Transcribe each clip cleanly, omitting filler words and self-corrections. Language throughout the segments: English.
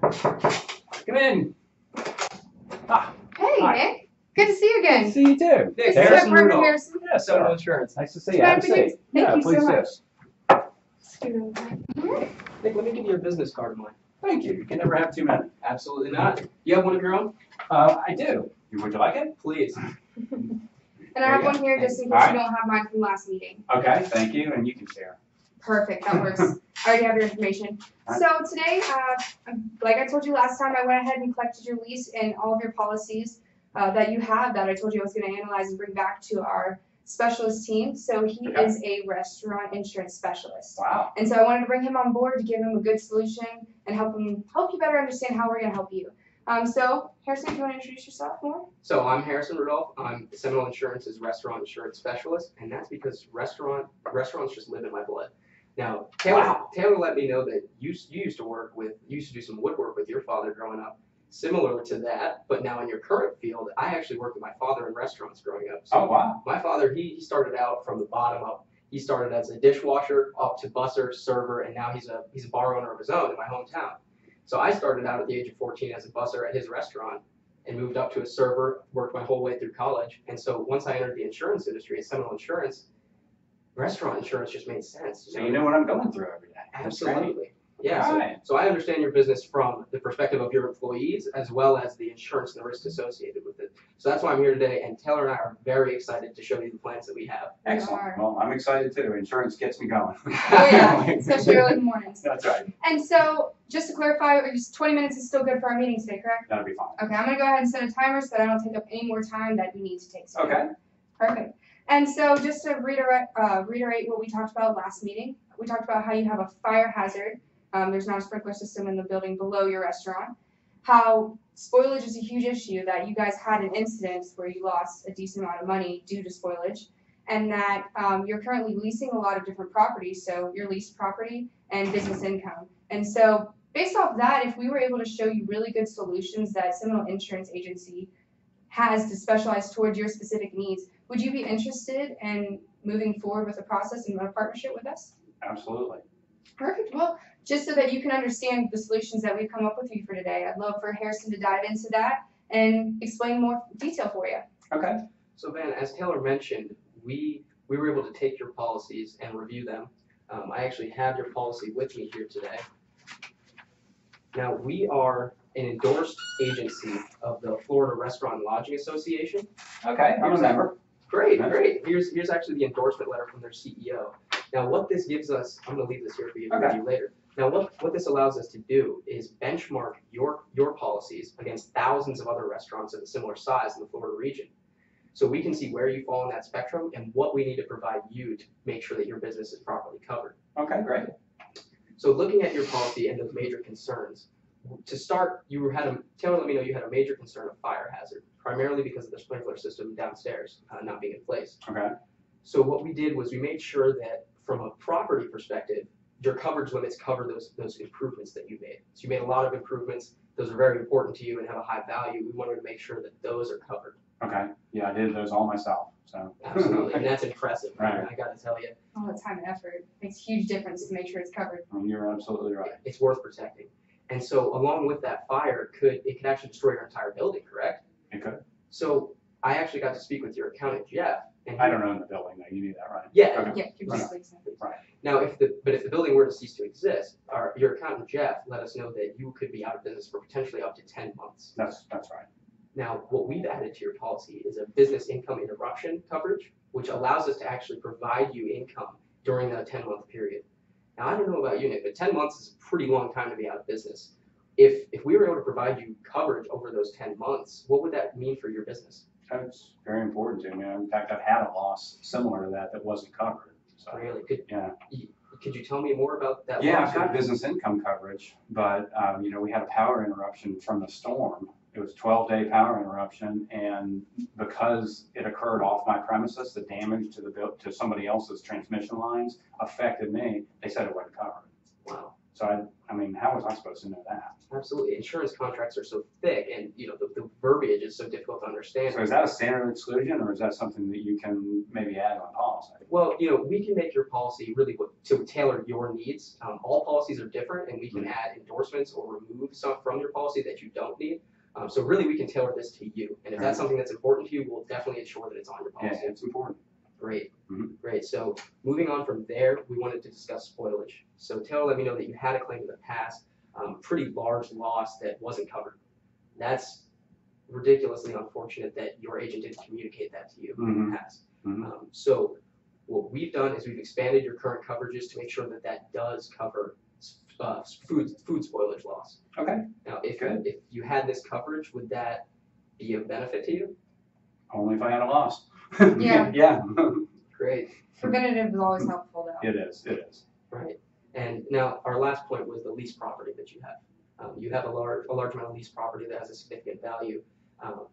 Come in. Ah, Hey, hi. Nick. Good to see you Good again. to see you too. This is Harrison our partner, Rudolph. Harrison. Yes, Seminole Insurance. Nice to see you. Can I Have a have your seat. names? Thank you so please much. do. Scoot over. Nick, let me give you a business card of mine. Thank you. You can never have too many. Absolutely not. You have one of your own? I do. Would you like it? Please. And I have one here just in case you don't have mine from last meeting. Okay, thank you, and you can share. Perfect, that works. I already have your information. So today, like I told you last time, I went ahead and collected your lease and all of your policies that you have that I told you I was going to analyze and bring back to our specialist team. So he is a restaurant insurance specialist. Wow. And so I wanted to bring him on board to give him a good solution and help you better understand how we're going to help you. So Harrison, do you want to introduce yourself more? So I'm Harrison Rudolph. I'm Seminole Insurance's restaurant insurance specialist, and that's because restaurants just live in my blood. Now, Taylor let me know that you used to do some woodwork with your father growing up, similar to that, but now in your current field, I actually worked with my father in restaurants growing up. So wow. My father, he started out from the bottom up. He started as a dishwasher, up to busser, server, and now he's a bar owner of his own in my hometown. So I started out at the age of 14 as a busser at his restaurant and moved up to a server, worked my whole way through college. And so once I entered the insurance industry at Seminole Insurance, restaurant insurance just made sense. So you know what I'm going through every day. Absolutely. Yeah. Right. So I understand your business from the perspective of your employees as well as the insurance and the risks associated with it. So that's why I'm here today, and Taylor and I are very excited to show you the plans that we have. Excellent. Well, I'm excited too. Insurance gets me going. Oh yeah, especially early in the mornings. That's right. And so, just to clarify, 20 minutes is still good for our meeting today, correct? That'll be fine. Okay, I'm gonna go ahead and set a timer so that I don't take up any more time that we need to take. Today. Okay. Perfect. And so, just to reiterate what we talked about last meeting, we talked about how you have a fire hazard. There's not a sprinkler system in the building below your restaurant. How spoilage is a huge issue, that you guys had an incident where you lost a decent amount of money due to spoilage, and that you're currently leasing a lot of different properties, so your leased property and business income. And so based off that, if we were able to show you really good solutions that Seminole Insurance Agency has to specialize towards your specific needs, would you be interested in moving forward with the process and a partnership with us? Absolutely. Perfect. Well, just so that you can understand the solutions that we've come up with you for today, I'd love for Harrison to dive into that and explain more detail for you. Okay. So Van, as Taylor mentioned, we were able to take your policies and review them. I actually have your policy with me here today. Now, we are an endorsed agency of the Florida Restaurant and Lodging Association. Okay, I'm a member. Great, great. Here's actually the endorsement letter from their CEO. Now, what this gives us, I'm going to leave this here for you to review later. Now, what this allows us to do is benchmark your policies against thousands of other restaurants of a similar size in the Florida region. So we can see where you fall in that spectrum and what we need to provide you to make sure that your business is properly covered. Okay, great. So looking at your policy and those major concerns, to start, Taylor let me know you had a major concern of fire hazard, primarily because of the sprinkler system downstairs not being in place. Okay. So what we did was we made sure that from a property perspective, your coverage limits cover those improvements that you made. So you made a lot of improvements. Those are very important to you and have a high value. We wanted to make sure that those are covered. Okay. Yeah, I did those all myself. So. Absolutely, and that's impressive. Right. I got to tell you. All the time and effort makes a huge difference to make sure it's covered. You're absolutely right. It's worth protecting. And so along with that fire, it could actually destroy your entire building, correct? It could. So I actually got to speak with your accountant, Jeff. And I don't own the building, though. You knew that, right? Yeah. Okay. Yeah, you're just leasing. Right. Now, if the building were to cease to exist, your accountant, Jeff, let us know that you could be out of business for potentially up to 10 months. That's right. Now, what we've added to your policy is a business income interruption coverage, which allows us to actually provide you income during that 10-month period. Now, I don't know about you, Nick, but 10 months is a pretty long time to be out of business. If we were able to provide you coverage over those 10 months, what would that mean for your business? That's very important to me. In fact, I've had a loss similar to that wasn't covered. So, really? Could you tell me more about that? Yeah, I've got business income coverage, but we had a power interruption from the storm. It was a 12-day power interruption, and because it occurred off my premises, the damage to somebody else's transmission lines affected me. They said it wasn't covered. Wow. So I mean, how was I supposed to know that? Absolutely. Insurance contracts are so thick, and the verbiage is so difficult to understand. So is that a standard exclusion, or is that something that you can maybe add on policy? Well, we can make your policy really to tailor your needs. All policies are different, and we can add endorsements or remove some from your policy that you don't need. So really, we can tailor this to you. And if that's something that's important to you, we'll definitely ensure that it's on your policy. Yeah, it's important. Great. Mhm. Great. So moving on from there, we wanted to discuss spoilage. So Taylor let me know that you had a claim in the past, pretty large loss that wasn't covered. That's ridiculously unfortunate that your agent didn't communicate that to you in the past. So what we've done is we've expanded your current coverages to make sure that that does cover food spoilage loss. Okay. Now, if you had this coverage, would that be a benefit to you? Only if I had a loss. Yeah. Yeah. Great. Preventative is always helpful though. It is. Right. And now our last point was the lease property that you have. You have a large amount of lease property that has a significant value.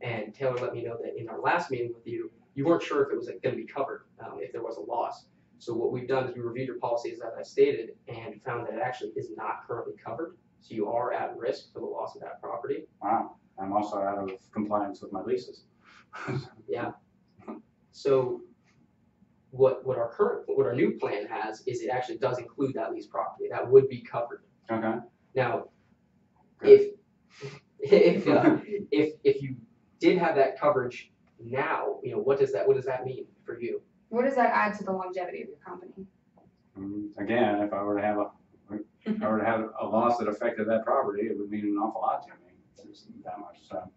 And Taylor let me know that in our last meeting with you, you weren't sure if it was going to be covered if there was a loss. So what we've done is we reviewed your policies as I stated and found that it actually is not currently covered. So you are at risk for the loss of that property. Wow. I'm also out of compliance with my leases. Yeah. So what our new plan has is it actually does include that lease property. That would be covered. Okay. Now, Good. if you did have that coverage now, what does that mean for you? What does that add to the longevity of your company? Again, if I were to have a loss that affected that property, it would mean an awful lot to me. There's that much. So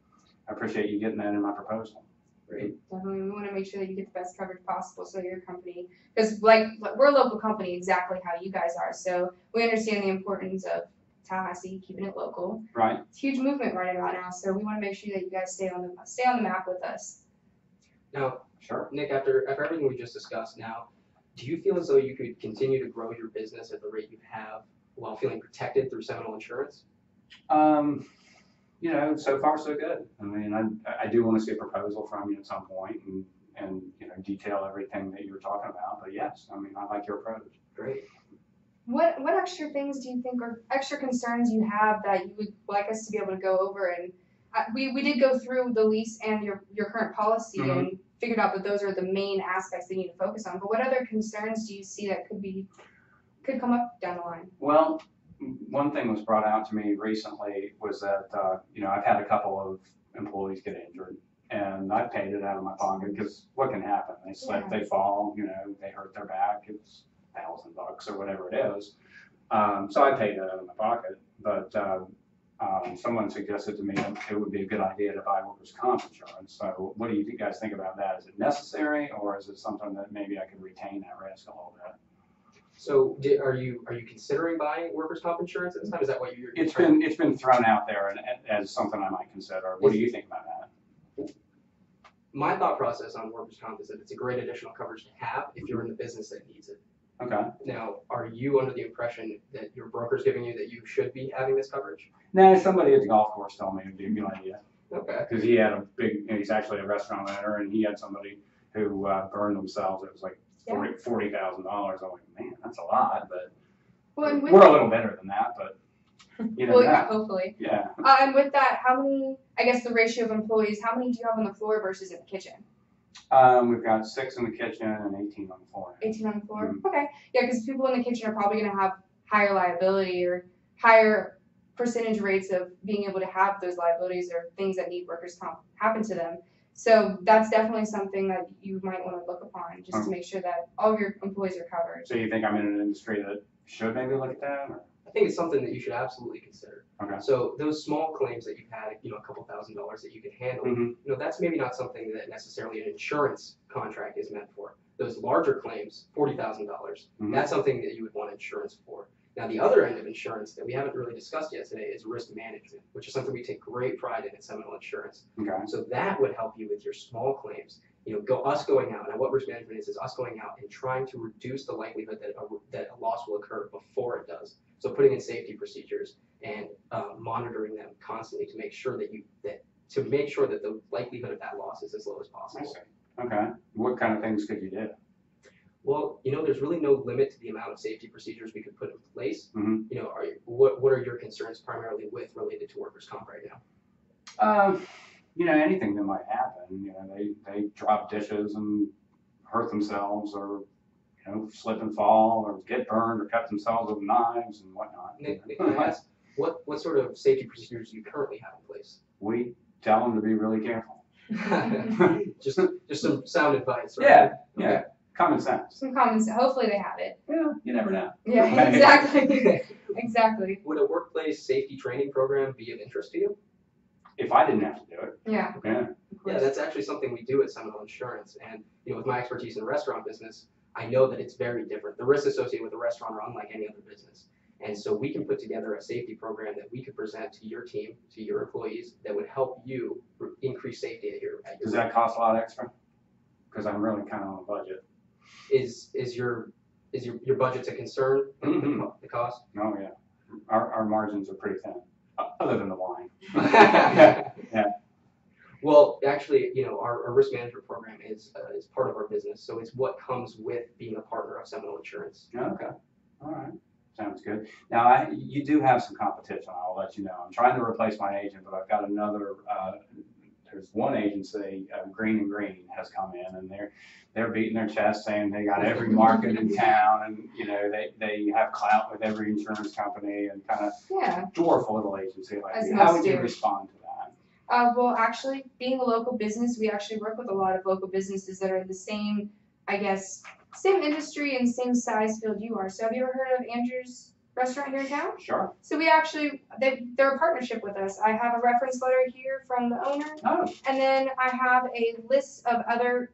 I appreciate you getting that in my proposal. Great. Definitely, we want to make sure that you get the best coverage possible so your company, because like we're a local company exactly how you guys are, so we understand the importance of Tallahassee, keeping it local. Right. It's a huge movement right about now, so we want to make sure that you guys stay on the map with us. Now, Sure. Nick, after everything we just discussed now, do you feel as though you could continue to grow your business at the rate you have while feeling protected through Seminole Insurance? So far so good. I mean, I do want to see a proposal from you at some point and detail everything that you were talking about. But yes, I mean, I like your approach. Great. What extra things do you think or extra concerns you have that you would like us to be able to go over? And we did go through the lease and your current policy and figured out that those are the main aspects that you need to focus on. But what other concerns do you see that could come up down the line? Well, one thing was brought out to me recently was that I've had a couple of employees get injured, and I paid it out of my pocket because what can happen? They slip, they fall, they hurt their back. It's $1,000 or whatever it is. So I paid that out of my pocket, but someone suggested to me that it would be a good idea to buy workers' comp insurance. So what do you guys think about that? Is it necessary, or is it something that maybe I could retain that risk a little bit? So are you considering buying workers' comp insurance at this time? Is that what you're? It's been thrown out there as something I might consider. What do you think about that? My thought process on workers' comp is that it's a great additional coverage to have if you're in the business that needs it. Okay. Now, are you under the impression that your broker's giving you that you should be having this coverage? No, somebody at the golf course told me it would be a good idea. Okay. Because he had he's actually a restaurant owner, and he had somebody who burned themselves. It was like $40,000. I'm like, man, that's a lot, but we're a little better than that, but well, yeah, hopefully. Yeah. And with that, how many, I guess the ratio of employees, how many do you have on the floor versus in the kitchen? We've got 6 in the kitchen and 18 on the floor. 18 on the floor? Okay. Yeah, because people in the kitchen are probably going to have higher liability or higher percentage rates of being able to have those liabilities or things that need workers' comp happen to them. So that's definitely something that you might want to look upon just to make sure that all of your employees are covered. So you think I'm in an industry that should maybe look at that? Or? I think it's something that you should absolutely consider. Okay. So those small claims that you've had, a couple $1,000s that you can handle, that's maybe not something that necessarily an insurance contract is meant for. Those larger claims, $40,000, that's something that you would want insurance for. Now, the other end of insurance that we haven't really discussed yet today is risk management, which is something we take great pride in at Seminole Insurance. Okay. So that would help you with your small claims. Us going out, and what risk management is us going out and trying to reduce the likelihood that a loss will occur before it does. So putting in safety procedures and monitoring them constantly to make sure that the likelihood of that loss is as low as possible. I see. Okay. What kind of things could you do? Well, there's really no limit to the amount of safety procedures we could put in place. Mhm. What are your concerns primarily related to workers' comp right now? Anything that might happen. They drop dishes and hurt themselves, or slip and fall, or get burned, or cut themselves with knives and whatnot. Nick, can I ask, what sort of safety procedures do you currently have in place? We tell them to be really careful. just some sound advice, right? Yeah. Common sense. Some common sense. Hopefully they have it. Yeah, you never know. Yeah, exactly. Exactly. Would a workplace safety training program be of interest to you? If I didn't have to do it. Yeah. Yeah. Yeah, that's actually something we do at Seminole Insurance. And with my expertise in the restaurant business, I know that it's very different. The risks associated with a restaurant are unlike any other business. And so we can put together a safety program that we could present to your team, to your employees, that would help you increase safety at your Does that cost a lot extra? Because I'm really kind of on a budget. Is your budget a concern? Mhm. The cost? Oh yeah. Our margins are pretty thin, other than the wine. Yeah. Well, actually, our risk management program is part of our business, so it's what comes with being a partner of Seminole Insurance. Okay. All right. Sounds good. Now, you do have some competition. I'll let you know. I'm trying to replace my agent, but I've got another. There's one agency, Green and Green, has come in, and they're beating their chest, saying they got every market in town, and they have clout with every insurance company, and kind of dwarf a little agency like As you. How most would you do. respond to that? Well, actually, being a local business, we actually work with a lot of local businesses that are in the same, I guess, same industry and same size field you are. So have you ever heard of Andrew's restaurant here in town? Sure. So we actually, they're a partnership with us. I have a reference letter here from the owner, Oh. and then I have a list of other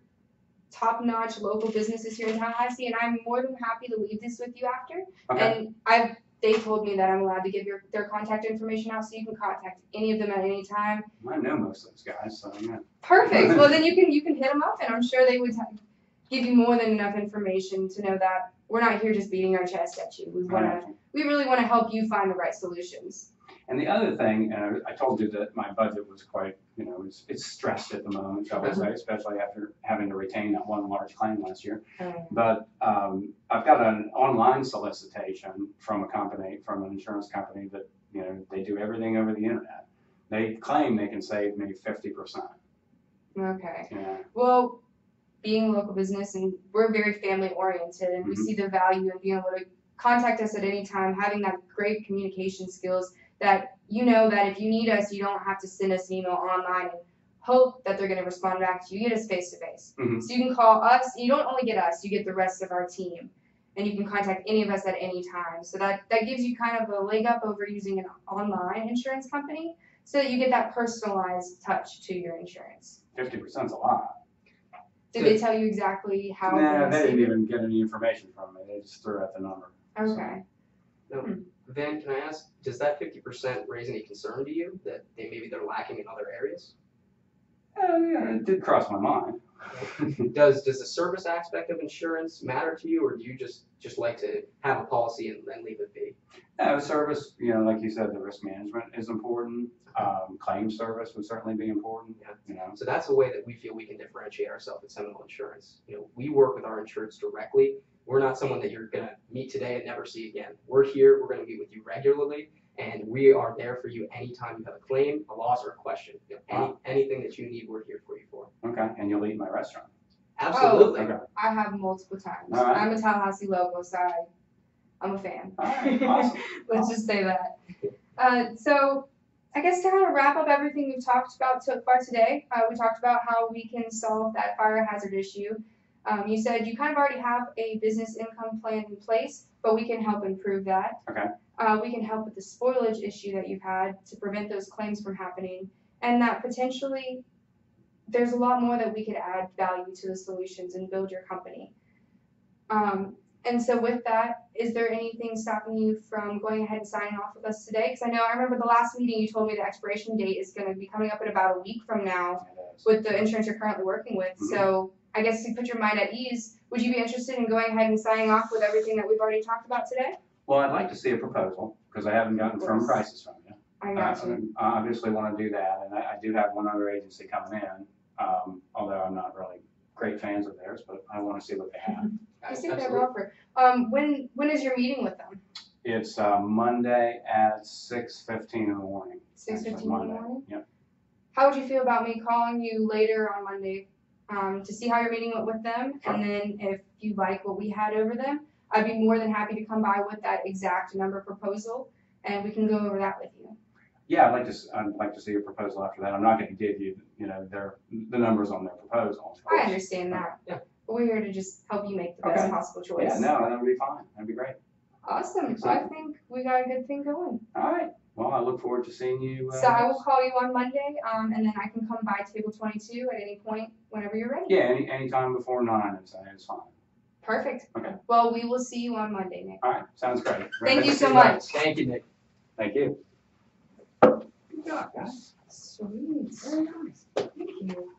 top-notch local businesses here in Tallahassee, and I'm more than happy to leave this with you after. Okay. And they told me that I'm allowed to give their contact information out, so you can contact any of them at any time. I know most of those guys, so yeah. Perfect. Well, then you can hit them up, and I'm sure they would give you more than enough information to know that we're not here just beating our chest at you. We really want to help you find the right solutions. And the other thing, and I told you that my budget was quite, it's stressed at the moment, shall we say, especially after having to retain that one large claim last year. But I've got an online solicitation from an insurance company that, they do everything over the internet. They claim they can save me 50%. Okay. Yeah. Well, being a local business, and we're very family oriented, and we see the value in being able to contact us at any time, having that great communication skills that that if you need us, you don't have to send us an email online and hope that they're going to respond back to you. You get us face to face. So you can call us. You don't only get us, you get the rest of our team, and you can contact any of us at any time. So that gives you kind of a leg up over using an online insurance company, so that you get that personalized touch to your insurance. 50% is a lot. Did they tell you exactly how? Nah, they didn't even get any information from me. They just threw out the number. Okay. No. Van, can I ask, does that 50% raise any concern to you that they're lacking in other areas? Yeah, it did cross my mind. Does the service aspect of insurance matter to you, or do you just like to have a policy and leave it be? Service, like you said, the risk management is important. Claim service would certainly be important. So that's a way that we feel we can differentiate ourselves at Seminole Insurance. We work with our insureds directly. We're not someone that you're going to meet today and never see again. We're here. We're going to meet with you regularly, and we are there for you anytime you have a claim, a loss, or a question. Anything that you need, we're here for you for. Okay, and you'll eat my restaurant. Absolutely. Okay. I have multiple times. All right. I'm a Tallahassee local, so I'm a fan. All right, awesome. Let's just say that. So I guess to kind of wrap up everything we've talked about so far today, we talked about how we can solve that fire hazard issue. You said you kind of already have a business income plan in place, but we can help improve that. Okay. We can help with the spoilage issue that you've had to prevent those claims from happening, and that potentially there's a lot more that we could add value to the solutions and build your company. And so with that, is there anything stopping you from going ahead and signing off with us today? Because I remember the last meeting you told me the expiration date is going to be coming up in about a week from now with the insurance you're currently working with. So I guess to put your mind at ease, would you be interested in going ahead and signing off with everything that we've already talked about today? Well, I'd like to see a proposal, because I haven't gotten firm prices from you. I got you. I obviously want to do that, and I do have one other agency coming in, although I'm not really great fans of theirs, but I want to see what they have. Just take that Absolutely. offer. When is your meeting with them? It's Monday at 6:15 in the morning. 6:15 in the Monday. morning? Yep. How would you feel about me calling you later on Monday to see how your meeting went with them? And then if you like what we had over them, I'd be more than happy to come by with that exact number proposal and we can go over that with you. Yeah, I'd like to see your proposal after that. I'm not going to give you, the numbers on their proposal. of I course. understand that. Yeah. But we're here to just help you make the best Okay. possible choice. Yeah, no, that would be fine. That'd be great. Awesome. So I think we got a good thing going. All right. Well, I look forward to seeing you. So I will call you on Monday, and then I can come by table 22 at any point whenever you're ready. Yeah, any time before 9, it's fine. Perfect. Okay. Well, we will see you on Monday, Nick. All right, sounds great. Thank you so Good much. luck. Thank you, Nick. Thank you. Good job, guys. Sweet. Very nice. Thank you.